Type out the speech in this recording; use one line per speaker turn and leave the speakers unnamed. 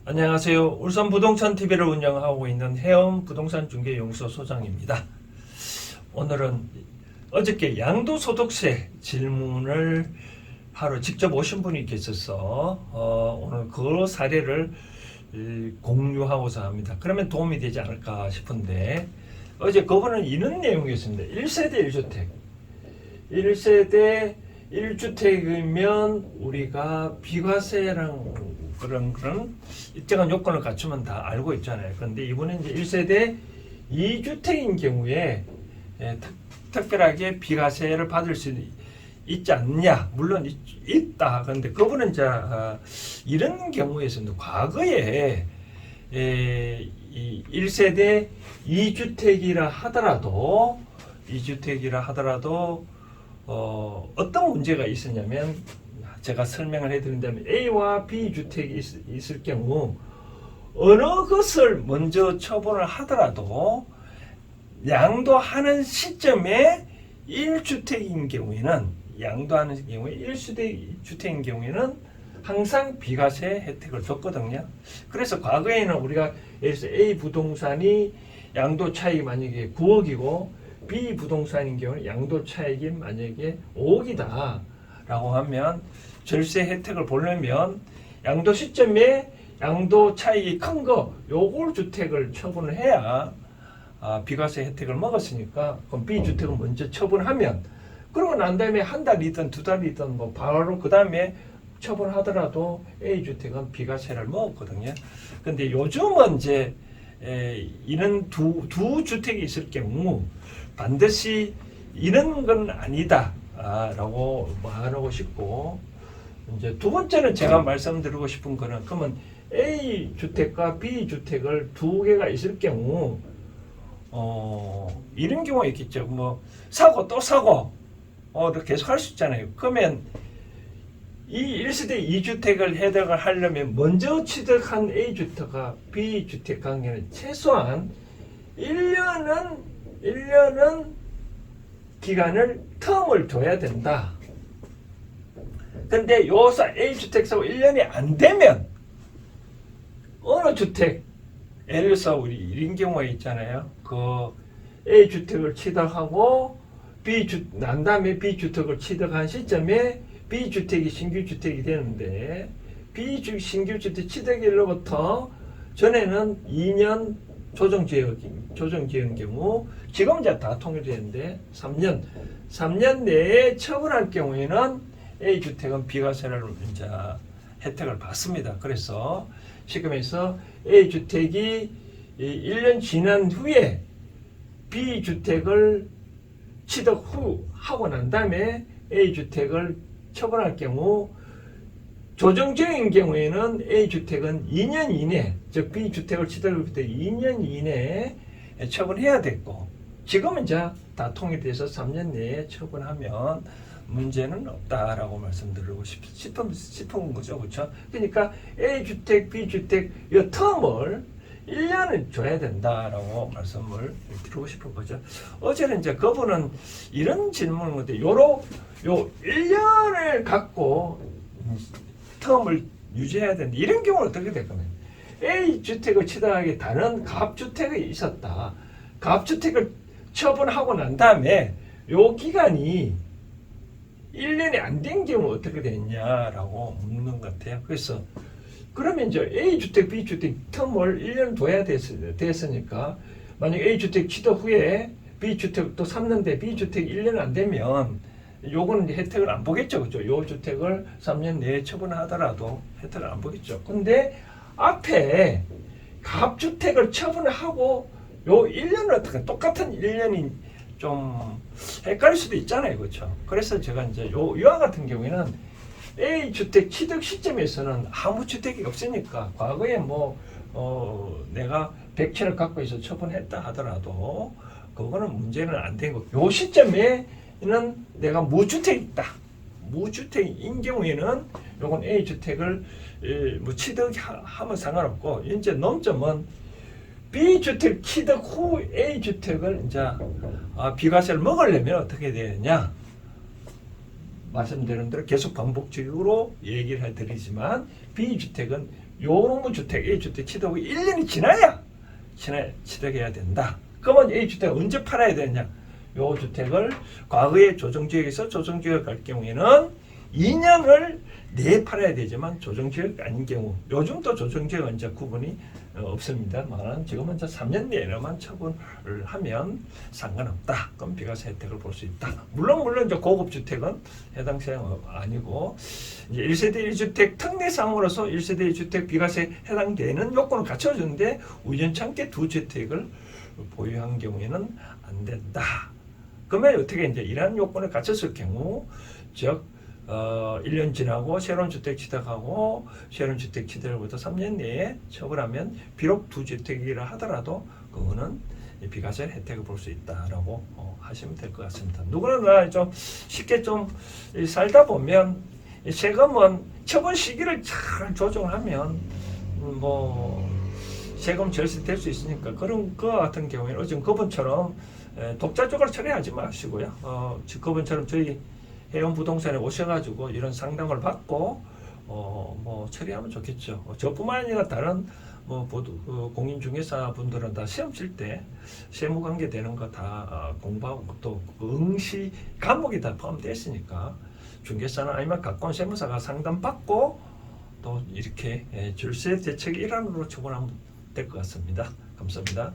안녕하세요. 울산 부동산 TV를 운영하고 있는 해엄 부동산 중개 용서 소장입니다. 오늘은 어저께 양도소득세 질문을 하러 직접 오신 분이 계셔서 오늘 그 사례를 공유하고자 합니다. 그러면 도움이 되지 않을까 싶은데, 어제 그분은 이런 내용이었습니다. 1세대 1주택. 1세대 1주택이면 우리가 비과세랑 그런 일정한 요건을 갖추면 다 알고 있잖아요. 그런데 이번에 이제 1세대 2주택인 경우에 특별하게 비과세를 받을 수 있지 않느냐? 물론 있다. 그런데 그분은 이제 이런 경우에서는 과거에 1세대 2주택이라 하더라도 어떤 문제가 있었냐면, 제가 설명을 해드린다면 A와 B 주택이 있을 경우 어느 것을 먼저 처분을 하더라도 양도하는 시점에 1주택인 경우에는, 양도하는 경우에 1주택인 경우에는 항상 비과세 혜택을 줬거든요. 그래서 과거에는 우리가 예를 들어서 A 부동산이 양도 차익이 만약에 9억이고 B 부동산인 경우는 양도 차익이 만약에 5억이다 라고 하면, 절세 혜택을 보려면 양도 시점에 양도 차익이 큰 거, 요걸 주택을 처분을 해야 비과세 혜택을 먹었으니까, 그럼 B 주택을 먼저 처분하면, 그러고 난 다음에 한 달이든 두 달이든 뭐 바로 그 다음에 처분하더라도 A 주택은 비과세를 먹었거든요. 근데 요즘은 이제 이런 두 주택이 있을 경우 반드시 이런 건 아니다 라고 말하고 싶고, 이제 두 번째는 제가 말씀드리고 싶은 거는, 그러면 A 주택과 B 주택을 두 개가 있을 경우 이런 경우가 있겠죠. 뭐 사고 또 사고 계속 할 수 있잖아요. 그러면 이 1세대 2주택을 해석을 하려면 먼저 취득한 A 주택과 B 주택 관계는 최소한 1년은 기간을 텀을 둬야 된다. 근데 요사 A주택 사고 1년이 안 되면 어느 주택, 예를 들어서 우리 이런 경우가 있잖아요. 그 A주택을 취득하고 난 다음에 B주택을 취득한 시점에 B주택이 신규주택이 되는데, 신규주택 취득일로부터 전에는 2년 조정지역인 경우, 지금 이제 다 통일되는데 3년 내에 처분할 경우에는 A주택은 비과세를 이제 혜택을 받습니다. 그래서 지금에서 A주택이 1년 지난 후에 B주택을 취득 후 하고 난 다음에 A주택을 처분할 경우, 조정지역인 경우에는 A주택은 2년 이내, 즉 B주택을 취득할 때 2년 이내에 처분해야 됐고, 지금은 이제 다 통일돼서 3년 내에 처분하면 문제는 없다라고 말씀드리고 싶은 거죠. 그렇죠? 그러니까 A주택, B주택 이 텀을 1년을 줘야 된다라고 말씀을 드리고 싶은 거죠. 어제는 이제 그분은 이런 질문을 했는데, 요 1년을 갖고 텀을 유지해야 되는데, 이런 경우는 어떻게 될 거냐? A주택을 취득하기 다른 갑주택이 있었다. 갑주택을 처분하고 난 다음에 요 기간이 1년이 안 된 경우 어떻게 되냐라고 묻는 것 같아요. 그래서 그러면 이제 A주택, B주택 텀을 1년 둬야 됐으니까, 만약 A주택 취득 후에 B주택 또 샀는데 B주택 1년 안 되면 요거는 혜택을 안 보겠죠. 그죠? 요 주택을 3년 내에 처분하더라도 혜택을 안 보겠죠. 근데 앞에 갑주택을 처분하고 요 1년을 어떻게, 똑같은 1년이 좀 헷갈릴 수도 있잖아요. 그렇죠? 그래서 제가 이제 이와 같은 경우에는 A주택 취득 시점에서는 아무 주택이 없으니까, 과거에 내가 100채를 갖고 있어 처분했다 하더라도 그거는 문제는 안 되고, 요 시점에는 내가 무주택이다. 무주택인 경우에는 요건 A주택을 취득하면 상관없고, 이제 논점은 B주택 취득 후 A주택을 이제 비과세를 먹으려면 어떻게 되느냐? 말씀드린 대로 계속 반복적으로 얘기를 해드리지만, B주택은 요런 주택 A주택 취득 1년이 지나야 취득해야 된다. 그러면 A주택 언제 팔아야 되느냐? 요 주택을 과거의 조정지역에서 조정지역 갈 경우에는 2년을 내에 팔아야 되지만 조정지역 아닌 경우 요즘도 조정지역은 이제 구분이 없습니다만 지금은 이제 3년 내로만 처분을 하면 상관없다. 그럼 비과세 혜택을 볼 수 있다. 물론 이제 고급 주택은 해당 사항 아니고 이제 1세대 1주택 특례상으로서 1세대 1주택 비과세 해당되는 요건을 갖춰주는데 우연찮게 두 주택을 보유한 경우에는 안 된다. 그러면 어떻게 이제 이러한 요건을 갖췄을 경우 즉 1년 지나고 새로운 주택 취득하고 새로운 주택 취득으로부터 3년 내에 처분하면 비록 두 주택이라 하더라도 그거는 비과세 혜택을 볼 수 있다라고 하시면 될 것 같습니다. 누구나 좀 쉽게 좀 살다 보면 세금은 처분 시기를 잘 조정하면 뭐 세금 절세될 수 있으니까 그런 거 같은 경우에는 지금 그분처럼 독자적으로 처리하지 마시고요. 그분처럼 저희 해운 부동산에 오셔가지고 이런 상담을 받고 뭐 처리하면 좋겠죠. 저뿐만 아니라 다른 뭐 공인중개사 분들은 다 시험 칠 때 세무관계 되는 거 다 공부하고 또 응시 과목이 다 포함되어 있으니까 중개사는 아니면 가까운 세무사가 상담 받고 또 이렇게 절세 대책 일환으로 처분하면 될 것 같습니다. 감사합니다.